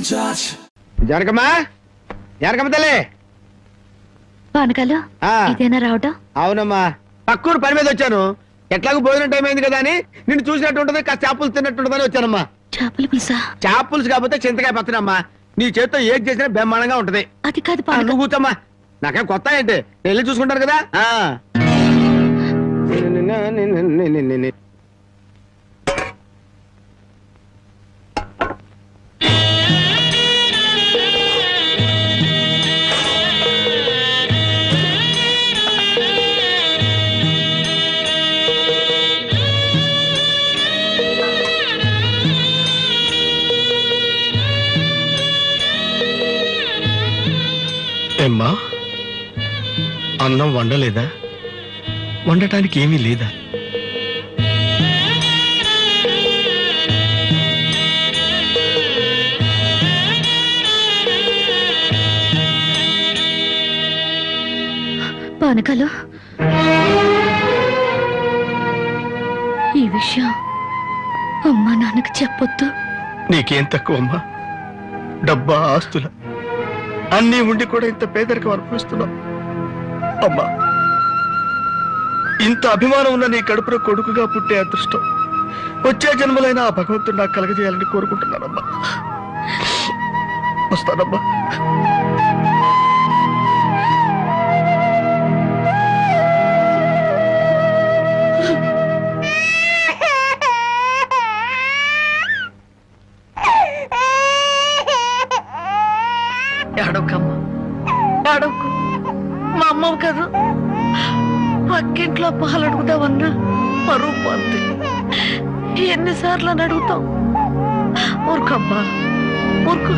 జానకమ్మా, జానకమ్మ తల్లి. పానకాలు ఇదేనా రావటం? అవునమ్మా, పక్కూరు పని మీద వచ్చాను. ఎట్లాగూ భోజనం టైం అయింది కదా అని నిన్ను చూసినట్టు ఉంటుంది, కాస్త చేపలు తిన్నట్టుంటుందని వచ్చానమ్మా. చేపల పులుసా? చేపలుసు కాకపోతే చింతకాయ పచ్చడమ్మా. నీ చేత్తో ఏది చేసినా బ్రహ్మాండంగా ఉంటది. అది కాదు, నువ్వు కూర్చోమ్మా. నాకేం కొత్త ఏంటి, వెళ్ళి చూసుకుంటాను కదా. ఏమ్మా, అన్నం వండలేదా? వండటానికి ఏమీ లేదా? పానకాలు, ఈ విషయం అమ్మా నాన్నకు చెప్పొద్దు. నీకేం తక్కువ అమ్మా? డబ్బా, ఆస్తుల అన్నీ ఉండి కూడా ఇంత పేదరికం అనుభవిస్తున్నావు. అమ్మా, ఇంత అభిమానం ఉన్న నీ కడుపులో కొడుకుగా పుట్టే అదృష్టం వచ్చే జన్మలైనా ఆ భగవంతుడు నాకు కలగజేయాలని కోరుకుంటున్నానమ్మా. వస్తానమ్మా. ఏడవకమ్మా, ఏడవకు. మా అమ్మవు కదా, పక్కింట్లో పాలు అడుగుదామన్నా పరువు పోద్ది. ఎన్నిసార్లు అని అడుగుతావు? ఊరుకమ్మా, ఊరుకు.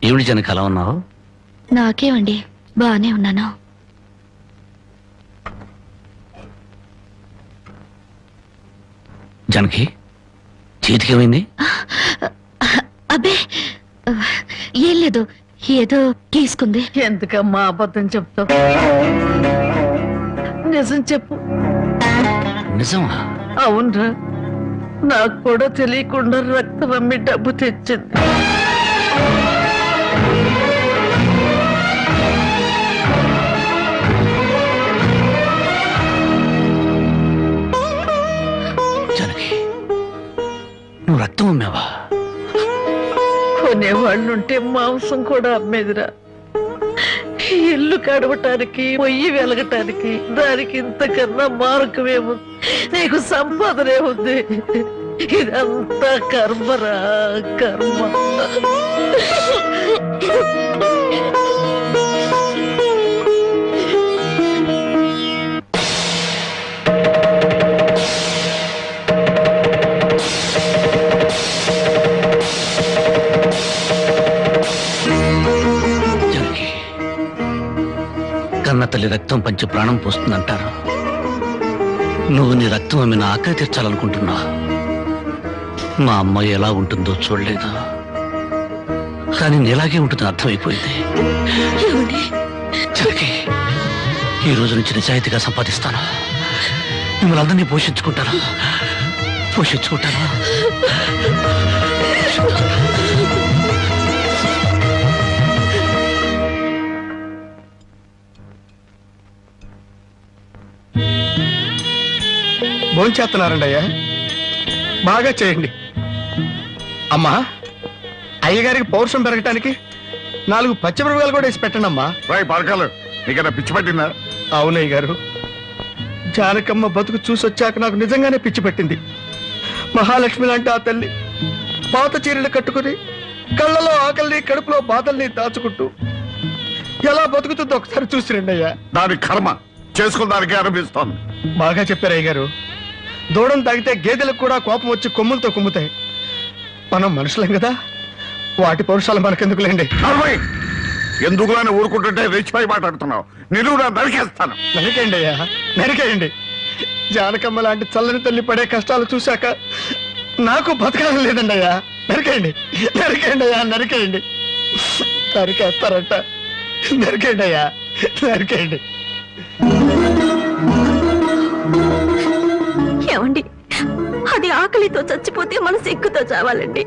ఏమిటి జనక అలా ఉన్నావు? నాకేమండి, బానే ఉన్నాను. జనకి చేతికేమైంది? అబ్బే ఏం లేదు, ఏదో గీసుకుంది. ఎందుకమ్మా అబద్ధం చెప్తావు? నిజం చెప్పు. నిజమా? అవునరా, నాకు కూడా తెలియకుండా రక్తం అమ్మి డబ్బు తెచ్చింది. నువ్వు రక్తం అమ్మావా? కొనేవాళ్ళుంటే మాంసం కూడా అమ్మేదిరా. ఇల్లు కడవటానికి, పొయ్యి వెలగటానికి దానికి ఇంతకన్నా మార్గమేముంది? నీకు సంపాదనే ఉంది. ఇదంతా కర్మరా, కర్మ. కన్న తల్లి రక్తం పంచి ప్రాణం పోస్తుందంటారు. నువ్వు నీ రక్తం అమ్మిన ఆకలి తీర్చాలనుకుంటున్నా. మా అమ్మాయి ఎలా ఉంటుందో చూడలేదు, కానీ నీలాగే ఉంటుందని అర్థమైపోయింది. జనకి, ఈ రోజు నుంచి నిజాయితీగా సంపాదిస్తాను. మిమ్మల్ని అందరినీ పోషించుకుంటాను. భోంచేస్తున్నారండి అయ్యా, బాగా చేయండి. అమ్మా, అయ్యగారికి పౌరుషం పెరగటానికి 4 పచ్చిమిరపకాయలు కూడా వేసి పెట్టండి అమ్మా. పరకాలు నీకన్నా పిచ్చి పట్టిందా? అవునయ్య గారు, జానకమ్మ బతుకు చూసొచ్చాక నాకు నిజంగానే పిచ్చి పట్టింది. మహాలక్ష్మి లాంటి ఆ తల్లి పాత చీరలు కట్టుకుని కళ్ళలో ఆకలిని, కడుపులో బాధల్ని దాచుకుంటూ ఎలా బతుకుతుందో ఒకసారి చూసిరండి అయ్యా. దాని కర్మ చేసుకున్నానికి అనిపిస్తోంది. బాగా చెప్పారు అయ్య గారు. దూడం తాగితే గేదెలకు కూడా కోపం వచ్చి కొమ్ములతో కుమ్ముతాయి. మనం మనుషులం కదా, వాటి పౌరుషాలు మనకెందుకులేండి. ఎందుకు అని ఊరుకుంటుంటే రెచ్చిపోయి మాట్లాడుతున్నావు. నిలువురా నరికేస్తాను. నరికేయండి అయ్యా, నరికేయండి. జానకమ్మ లాంటి చల్లని తల్లి పడే కష్టాలు చూశాక నాకు బతకాలని లేదండి అయ్యా. నరికేయండి, నరికేయండి అయ్యా, నరికేయండి. నరికేస్తారంట. నరికేయండి అయ్యా, నరికేయండి. ఏమండి, అది ఆకలితో చచ్చిపోతే మనసు ఎక్కుతో చావాలండి.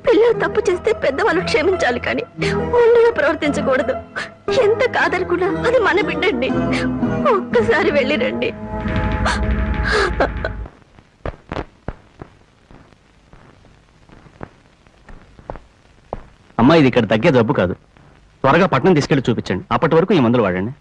పిల్లలు తప్పు చేస్తే పెద్దవాళ్ళు క్షమించాలి, కానీ ఒండుగా ప్రవర్తించకూడదు. ఎంత కాదనుకున్నా అది మన బిడ్డండి. ఒక్కసారి వెళ్ళిరండి. అమ్మా, ఇది ఇక్కడ తగ్గే జబ్బు కాదు. త్వరగా పట్నం తీసుకెళ్లి చూపించండి. అప్పటి వరకు ఈ మందులు వాడండి.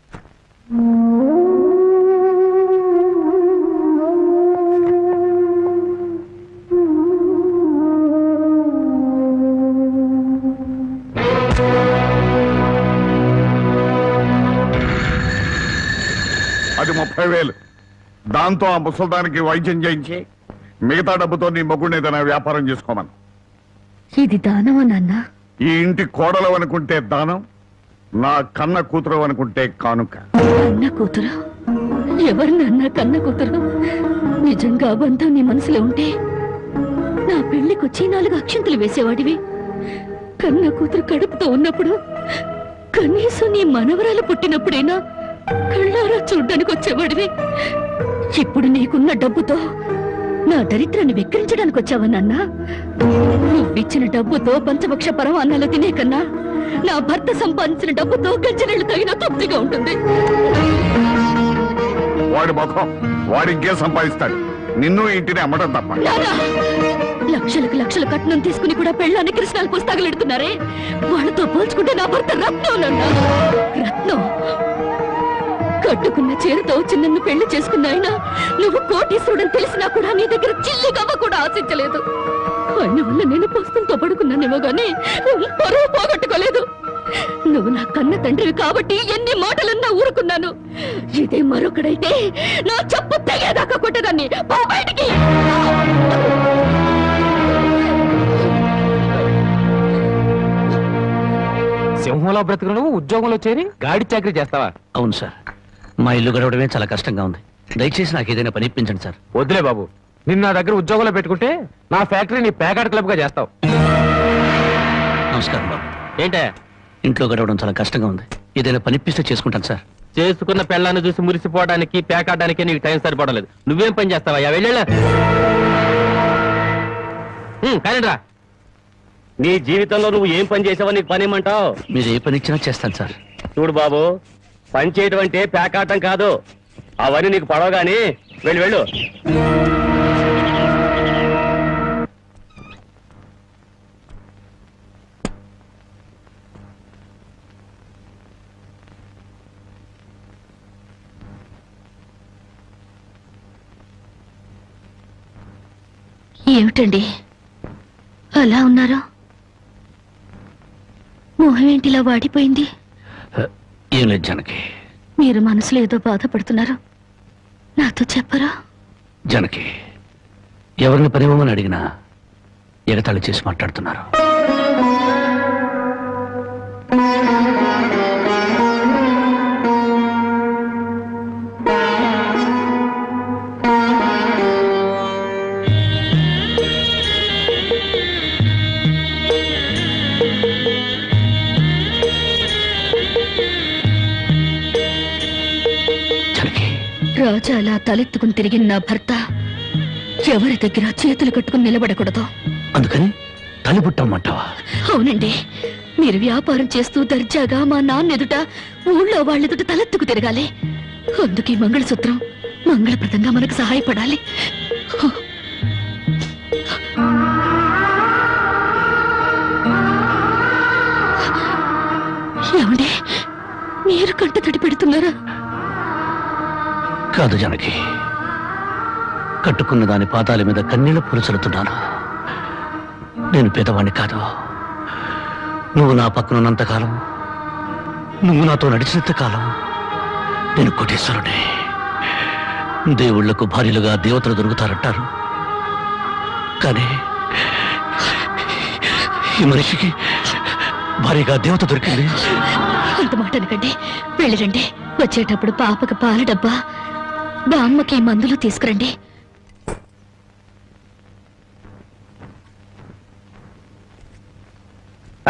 అది 30,000. దాంతో ఆ ముసల్దానికి వైద్యం చేయించి మిగతా డబ్బుతో నీ మొగుడిని ఏదైనా వ్యాపారం చేసుకోమను. ఇది దానమా నాన్న? ఈ ఇంటి కోడలు అనుకుంటే దానం, నా కన్న కూతురు అనుకుంటే కానుక. కన్న కూతురు? ఎవరు నాన్న కన్న కూతురు? నిజంగా బంధం నీ మనసులో ఉంటే నా పెళ్లికొచ్చి 4 అక్షంతలు వేసేవాడివి. కన్న కూతురు కడుపుతో ఉన్నప్పుడు, కనీసం నీ మనవరాలు పుట్టినప్పుడైనా కళ్ళారా చూడ్డానికి వచ్చేవాడివి. ఇప్పుడు నీకున్న డబ్బుతో నా దరిద్రాన్ని వెక్కిరించడానికి వచ్చావా నాన్న? నువ్విచ్చిన డబ్బుతో పంచభక్ష పరమాన్నాలు తినే కన్నా నా భర్త సంపాదించిన డబ్బుతో గంజనీళ్లు తగిన తృప్తిగా ఉంటుంది. వాడి ముఖం, వాడి ఇంకే సంపాదిస్తాడు. నిన్ను ఇంటిని అమ్మటం తప్ప. లక్షలకు లక్షలు కట్నం తీసుకుని కూడా పెళ్ళాన్ని కృష్ణాలు పుస్తకాలెడుతున్నారే, వాళ్ళతో పోల్చుకుంటే నా భర్త రత్నం నాన్న. రత్నం కట్టుకున్న చీరతో వచ్చి నన్ను పెళ్లి చేసుకున్నాయినా నువ్వు కోటీశ్వరుడని తెలిసినా కూడా నీ దగ్గర చిల్లి గవ్వ కూడా ఆశించలేదు. ఆయన వల్ల నేను పుస్తకంతో పడుకున్నానేమో గానీ పరువు పోగొట్టుకోలేదు. నువ్వు నా కన్న తండ్రివి కాబట్టి ఎన్ని మాటలన్నా ఊరుకున్నాను. ఇదే మరొకడైతే నా చెప్పు తెగేదాకా కొట్టేదాన్ని. పో బయటికి. సింహంలో బ్రతుకును ఉద్యోగంలో చేరి గాడి చాకరీ చేస్తావా? అవును సార్, మా ఇల్లు గడవడమే చాలా కష్టంగా ఉంది. దయచేసి నాకు ఏదైనా పని ఇప్పించండి సార్. వద్దులే బాబు, నిన్ను నా దగ్గర ఉద్యోగంలో పెట్టుకుంటే నా ఫ్యాక్టరీని ప్యాకాట్ క్లబ్ గా చేస్తావు. నమస్కారం బాబు. ఏంటే ఇంట్లో గడవడం చాలా కష్టంగా ఉంది. ఏదైనా పని ఇప్పిస్తే చేసుకుంటాను సార్. చేసుకున్న పెళ్ళాన్ని చూసి మురిసిపోవడానికి ప్యాకాటానికి నీకు టైం సరిపడలేదు. నువ్వేం పని చేస్తావా? వెళ్ళా కానీ రా. నీ జీవితంలో నువ్వు ఏం పని చేసావో నీకు పని ఏమంటావు? మీరు ఏ పని ఇచ్చినా చేస్తాను సార్. చూడు బాబు, పని చేయడం అంటే ప్యాకాటం కాదు. అవన్నీ నీకు పడవగాని వెళ్ళు వెళ్ళు. ఏమిటండి అలా ఉన్నారు? మొహం ఏంటిలా వాడిపోయింది? ఏం లేదు జానకి. మీరు మనసులో ఏదో బాధపడుతున్నారు, నాతో చెప్పరా? జానకి, ఎవరిని పనివ్వమని అడిగినా ఎగతాళి చేసి మాట్లాడుతున్నారు. రాజా అలా తలెత్తుకుని తిరిగిన నా భర్త ఎవరి దగ్గర చేతులు కట్టుకుని నిలబడకూడదు. అందుకని తలిపుట్టమ్మంటావా? అవునండి, మీరు వ్యాపారం చేస్తూ దర్జాగా మా నాన్న ఎదుట, ఊళ్ళో వాళ్ళెదుట తలెత్తుకు తిరగాలి. అందుకే మంగళసూత్రం మంగళప్రదంగా మనకు సహాయపడాలి. ఏమండి, మీరు కంట తడి పెడుతున్నారా? కాదు జానకి, కట్టుకున్న దాని పాదాల మీద కన్నీళ్లు పులుచలుతున్నాను. నేను పేదవాణ్ణి కాదు. నువ్వు నా పక్కన ఉన్నంతకాలం, నువ్వు నాతో నడిచినంత కాలం నేను కోటేశ్వరుడే. దేవుళ్లకు భార్యలుగా దేవతలు దొరుకుతారంటారు, కానీ ఈ మనిషికి భారీగా దేవత దొరికింది. అంత మాట అనకండి, వెళ్ళిరండి. వచ్చేటప్పుడు పాపకు పాల డబ్బా, బామ్మకి మందులు తీసుకురండి.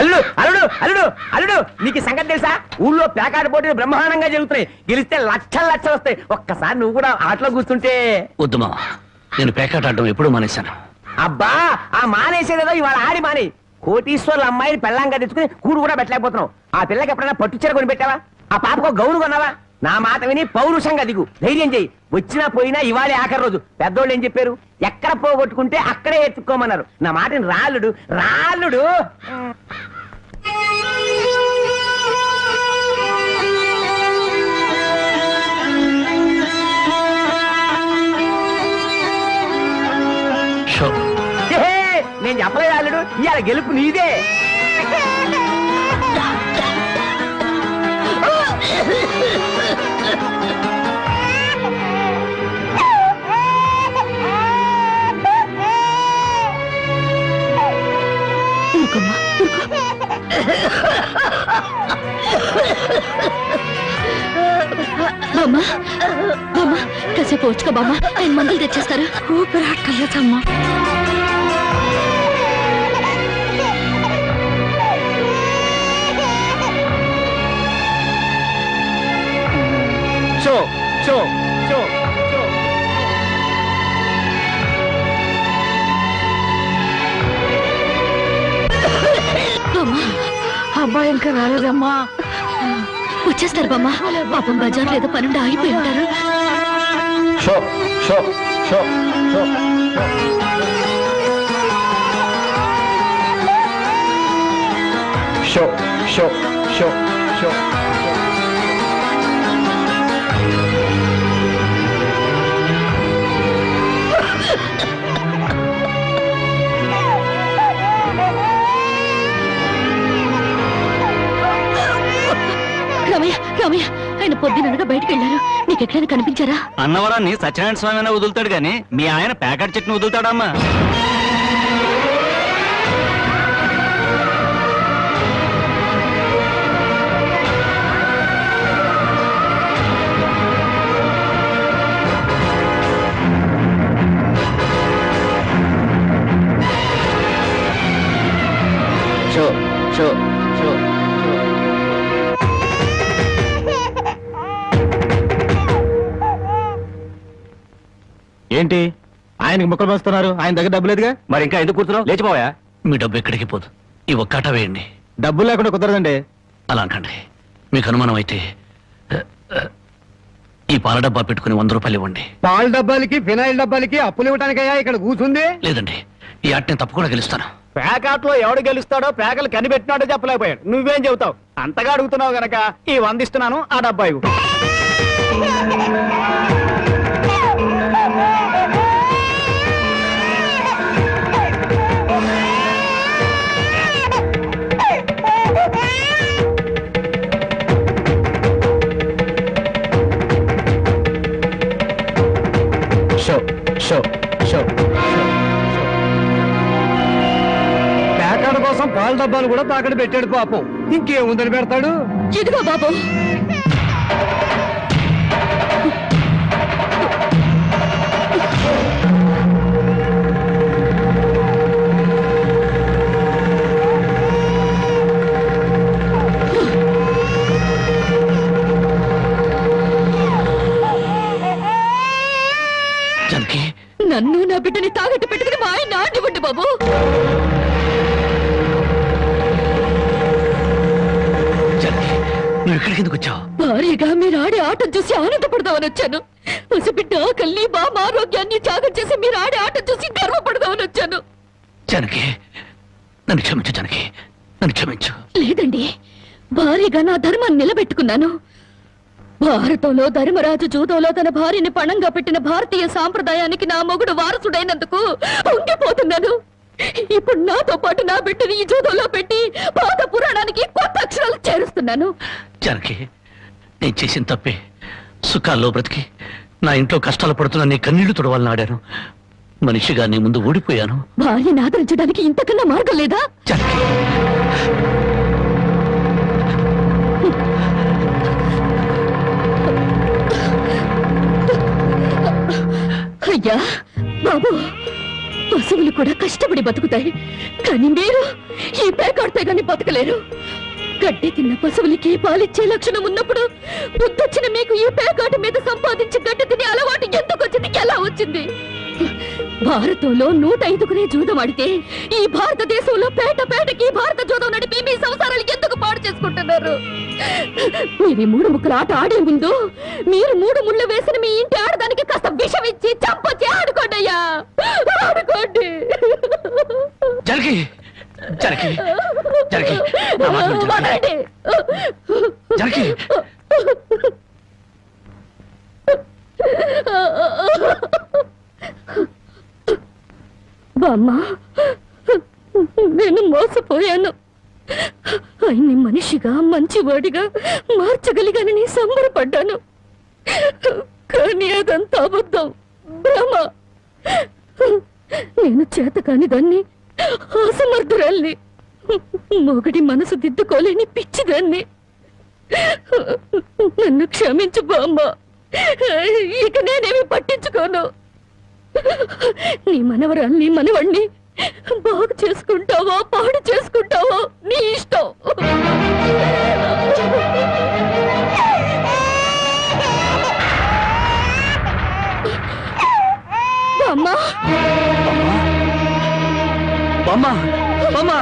అల్లుడు అల్లుడు అల్లుడు అల్లుడు నీకు సంగతి తెలుసా? ఊళ్ళో పేకాట పోటీలు బ్రహ్మాండంగా జరుగుతున్నాయి. గెలిస్తే లక్షలు లక్షలు వస్తాయి. ఒక్కసారి నువ్వు కూడా ఆటలో కూర్చుంటే. వద్దు మామ, నేను పేకాట ఆడడం ఎప్పుడూ మానేశాను. అబ్బా, ఆ మానేసేదేదో ఇవాళ ఆడి మాని. కోటీశ్వర్ల అమ్మాయిని పెళ్ళంగా తెచ్చుకుని కూడు కూడా పెట్టలేకపోతున్నావు. ఆ పిల్లకి ఎప్పుడైనా పట్టు చీర కొని పెట్టావా? ఆ పాపకు గౌను కొన్నావా? నా మాట విని పౌరుషంగా దిగు, ధైర్యం చెయ్యి. వచ్చినా పోయినా ఇవాళే ఆఖరి రోజు. పెద్దోళ్ళు ఏం చెప్పారు? ఎక్కడ పోగొట్టుకుంటే అక్కడే ఎత్తుక్కోమన్నారు. నా మాటని రాళ్ళుడు రాళ్ళుడు. నేను చెప్పలేదు రాళ్ళుడు, ఇవాళ గెలుపు నీదే. బామ్మ బామ్మ, కాసేపు వచ్చుకో బామ్మ, ఆయన మందులు తెచ్చేస్తారు. ఊపిరాటలేదమ్మా. Show show show show. అబ్బాయి ఇంకా రాలేదమ్మా. వచ్చేస్తారు బామ్మ. పాపం బజార్లో ఏదో పనుండి ఆగిపోయి ఉంటారు. షో show show show show show show షో. రామయ్య రామయ్య, ఆయన పొద్దుననగా బయటకు వెళ్ళారు. నీకు ఎక్కడైనా కనిపించారా? అన్నవరాన్ని సత్యనారాయణ స్వామి అయినా వదులుతాడు గాని మీ ఆయన ప్యాకెట్ చెట్టును వదులుతాడమ్మా. Show show show. ఏంటి ఆయనకి ముక్కలు పంచుతున్నారు? ఆయన దగ్గర డబ్బు లేదుగా. మరి ఇంకా ఎందుకు కూర్చున్నావు? లేచిపోయా. మీ డబ్బు ఎక్కడికి పోదు. ఈ ఒక్కట వేయండి. డబ్బులు లేకుండా కుదరదండి. అలా అంకండి. మీకు అనుమానం అయితే ఈ పాల డబ్బా పెట్టుకుని 100 రూపాయలు ఇవ్వండి. పాల డబ్బాలకి ఫినాయిల్ డబ్బాలకి అప్పులు ఇవ్వటానికయ్యా ఇక్కడ కూర్చుంది? లేదండి, ఈ ఆట నేను తప్పకుండా గెలుస్తాను. పేకాట్లో ఎవడు గెలుస్తాడో పేకలు కనిపెట్టినాడో చెప్పలేకపోయాడు. నువ్వేం చెబుతావు? అంతగా అడుగుతున్నావు గనక ఈ 100 ఇస్తున్నాను. ఆ డబ్బా ఇవ్వు. Show show show. ప్యాకాడ కోసం పాల డబ్బాలు కూడా తాకడి పెట్టాడు పాపం. ఇంకేముందని పెడతాడు? ఇదిగో బాబు. జానకి, నన్ను నా బిడ్డని తాగట్టు పెట్టుకుని మా ఆయన ఆడివ్వండి బాబు. జానకి, నువ్వు ఇక్కడికి ఎందుకు వచ్చావు? భారీగా మీరు ఆడే ఆటం చూసి ఆనందపడదామని వచ్చాను. పసిబిడ్డ ఆకల్ని బామ్మ ఆరోగ్యాన్ని త్యాగం చేసి మీరు ఆడే ఆటం చూసి గర్వపడదామని వచ్చాను. జానకి, నన్ను క్షమించు. జానకి, నన్ను క్షమించు. లేదండి, భారీగా నా ధర్మాన్ని నిలబెట్టుకున్నాను. భారతంలో ధర్మరాజు జూదంలో తన భార్యని పణంగా పెట్టిన భారతీయ సాంప్రదాయానికి నా మొగుడు వారసుడైనందుకు ఉండిపోతున్నాను. ఇప్పుడు నాతో పాటు నా బిడ్డని ఈ జూదంలో పెట్టి పాత పురాణానికి కొత్త అక్షరాలు చేరుస్తున్నాను. జానకి, నేను చేసిన తప్పే. సుఖాల్లో బ్రతికి నా ఇంట్లో కష్టాలు పడుతున్నా నీ కన్నీళ్లు తుడవాలని ఆడాను. మనిషిగా నీ ముందు ఓడిపోయాను. భార్యని ఆదరించడానికి ఇంతకన్నా మార్గం లేదా? జానకి, కష్టపడి బతుకుతాయి. కానీ మీరు ఈ పేకాడితే గాని బతకలేరు. గడ్డి తిన్న పశువులకి పాలిచ్చే లక్షణం ఉన్నప్పుడు బుద్ధొచ్చిన మీకు ఈ పేకాట మీద సంపాదించి గడ్డి తినే అలవాటు ఎందుకు వచ్చింది, ఎలా వచ్చింది? భారతంలో 105 జూదం ఆడితే ఈ భారతదేశంలో పేట పేటకి భారత జూదం నడిపి మీ సంసారాలు ఎందుకు పాడు చేసుకుంటున్నారు? మీరు 3 ముక్కల ఆట ఆడే ముందు మీరు 3 ముళ్ళు వేసిన మీ ఇంటి ఆడదానికి కాస్త విషం ఇచ్చి చంపొచ్చి ఆడుకోండి అయ్యా, ఆడుకోండి. జనకి జనకి జనకి వదలండి. జనకి బామ్మ, నేను మోసపోయాను. ఆయన్ని మనిషిగా మంచివాడిగా మార్చగలిగానని సంబరపడ్డాను. కానీ అదంతా అబద్ధం, భ్రమ. నేను చేతకాని దాన్ని, అసమర్థురాల్ని, మొగడి మనసు దిద్దుకోలేని పిచ్చిదాన్ని. నన్ను క్షమించు బామ్మ, ఇక నేనేమి పట్టించుకోను. నీ మనవరాల్ని మనవణ్ణి బాగు చేసుకుంటావో పాడు చేసుకుంటావో నీ ఇష్టం. బామ్మ, బామ్మ బామ్మ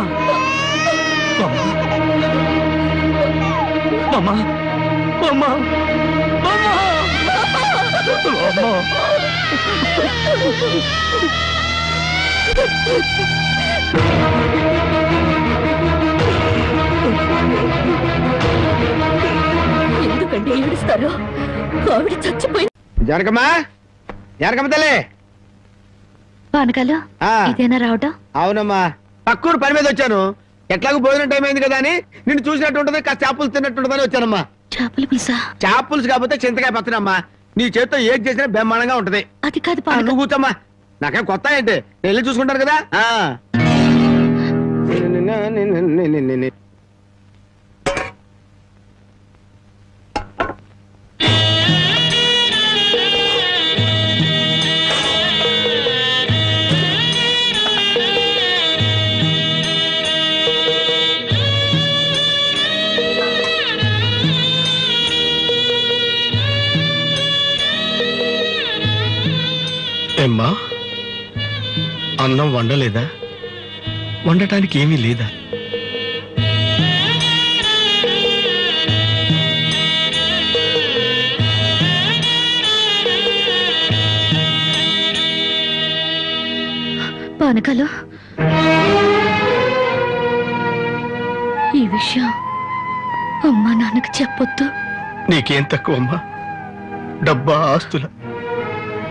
బామ్మ బామ్మ ఎందుకంటే ఏడుస్తారు? ఆవిడ చచ్చిపోయి. జనకమ్మా, జనకమ్మ తల్లి. పానకాలు ఇదేనా రావటం? అవునమ్మా, పక్కూరు పని మీద వచ్చాను. ఎట్లాగో భోజనం టైం అయింది కదా అని నిన్ను చూసినట్టు ఉంటది, కాస్త చేపలు తిన్నట్టుంటదని వచ్చానమ్మా. చేపల పులుసా? చేపలుసు కాకపోతే చింతకాయ పచ్చనమ్మా. నీ చేత్తో ఏది చేసినా బ్రహ్మాండంగా ఉంటది. అది కాదు నువ్వు కూర్చోమ్మా, నాకేం కొత్త ఏంటి, వెళ్ళి చూసుకుంటారు కదా. ఏమ్మా, అన్నం వండలేదా? వండటానికి ఏమీ లేదా? పానకాలు, ఈ విషయం అమ్మా నాన్నకు చెప్పొద్దు. నీకేం తక్కువ అమ్మా? డబ్బా, ఆస్తుల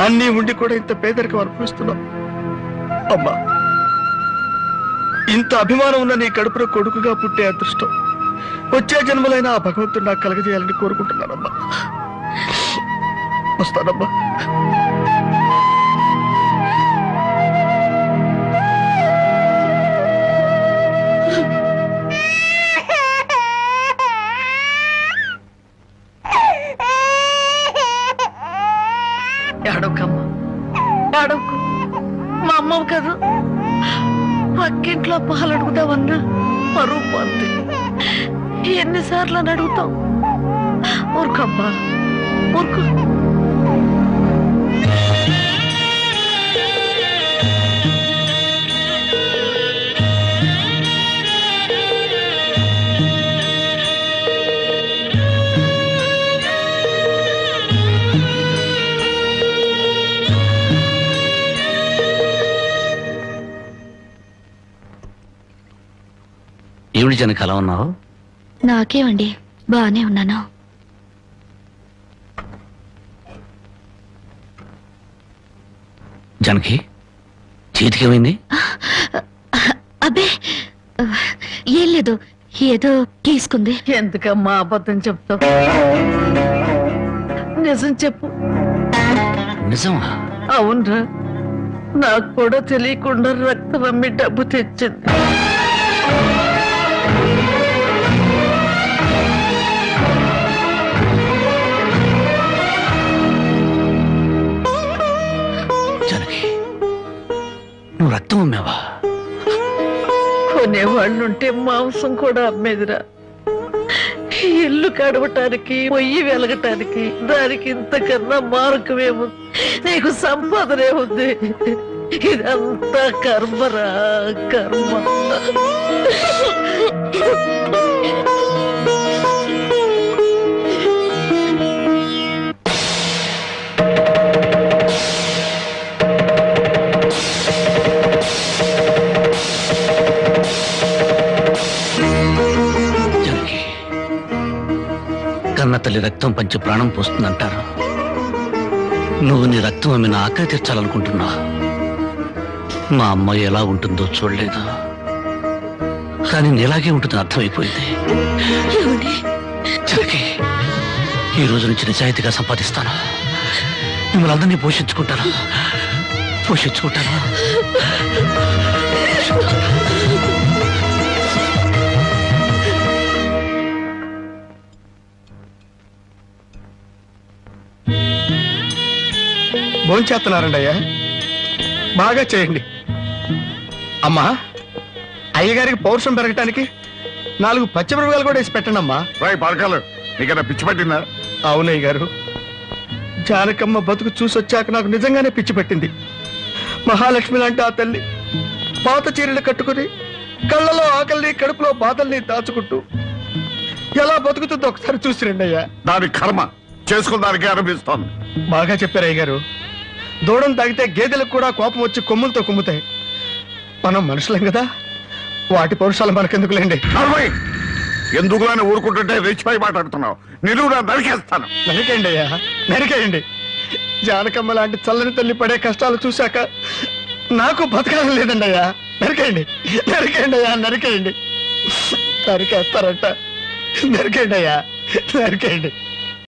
అన్నీ ఉండి కూడా ఇంత పేదరికం అనుభవిస్తున్నావు. అమ్మా, ఇంత అభిమానం ఉన్న నీ కడుపులో కొడుకుగా పుట్టే అదృష్టం వచ్చే జన్మలైన ఆ భగవంతుడు నాకు కలగజేయాలని కోరుకుంటున్నానమ్మా. వస్తానమ్మా. ఏడవకమ్మా, ఏడవకు. మా అమ్మవు కదా, పక్కింట్లో పాలు అడుగుదామన్నా పరువు పోద్ది. ఎన్నిసార్లు అని అడుగుతాం? ఊరుకమ్మా, ఊరుకు. ఏమిటి జనక అలా ఉన్నావు? నాకేమండి, బానే ఉన్నాను. జనకి చేతికేమైంది? అబ్బే ఏం లేదు, ఏదో గీసుకుంది. ఎందుకమ్మా అబద్ధం చెప్తావు? నిజం చెప్పు. నిజమా? అవునరా, నాకు కూడా తెలియకుండా రక్తం అమ్మి డబ్బు తెచ్చింది. జనకి, నువ్వు రక్తం అమ్మావా? కొనేవాళ్ళుంటే మాంసం కూడా అమ్మేదిరా. ఇల్లు కడవటానికి పొయ్యి వెలగటానికి దానికి ఇంతకన్నా మార్గమేముంది? నీకు సంపాదనే ఉంది. ఇదంతా కర్మరా, కర్మ. కన్న తల్లి రక్తం పంచి ప్రాణం పోస్తుందంటారు. నువ్వు నీ రక్తం అమ్మిన ఆకలి తీర్చాలనుకుంటున్నా. మా అమ్మాయి ఎలా ఉంటుందో చూడలేదు, కానీ నీలాగే ఉంటుంది అర్థమైపోయింది. జనకి, ఈ రోజు నుంచి నిజాయితీగా సంపాదిస్తాను. మిమ్మల్ని అందరినీ పోషించుకుంటాను. భోంచేస్తున్నారండి అయ్యా, బాగా చేయండి. అమ్మా, అయ్యగారికి పౌరుషం పెరగటానికి 4 పచ్చిమిరపకాయలు కూడా వేసి పెట్టండి అమ్మా. రాయ్ పరకాలు, నీకన్నా పిచ్చి పట్టిందా? అవునయ్య గారు, జానకమ్మ బతుకు చూసొచ్చాక నాకు నిజంగానే పిచ్చి పట్టింది. మహాలక్ష్మి లాంటి ఆ తల్లి పాత చీరలు కట్టుకుని కళ్ళలో ఆకలిని కడుపులో బాధల్ని దాచుకుంటూ ఎలా బతుకుతుందో ఒకసారి చూసి రండి అయ్యా. దాని కర్మ చేసుకున్నానికి అనిపిస్తోంది. బాగా చెప్పారు అయ్య గారు. దూడం తాగితే గేదెలకు కూడా కోపం వచ్చి కొమ్ములతో కుమ్ముతాయి. మనం మనుషులం కదా, వాటి పౌరుషాలు మనకెందుకులేండి. ఎందుకులని ఊరుకుంటుంటే రెచ్చిపోయి మాట్లాడుతున్నావు. నిలువురా నరికేస్తాను. నరికేయండి అయ్యా, నరికేయండి. జానకమ్మ లాంటి చల్లని తల్లి పడే కష్టాలు చూశాక నాకు బతకాలని లేదండి అయ్యా. నరికేయండి, నరికేయండి అయ్యా, నరికేయండి. నరికేస్తారంట. నరికేయండి అయ్యా, నరికేయండి.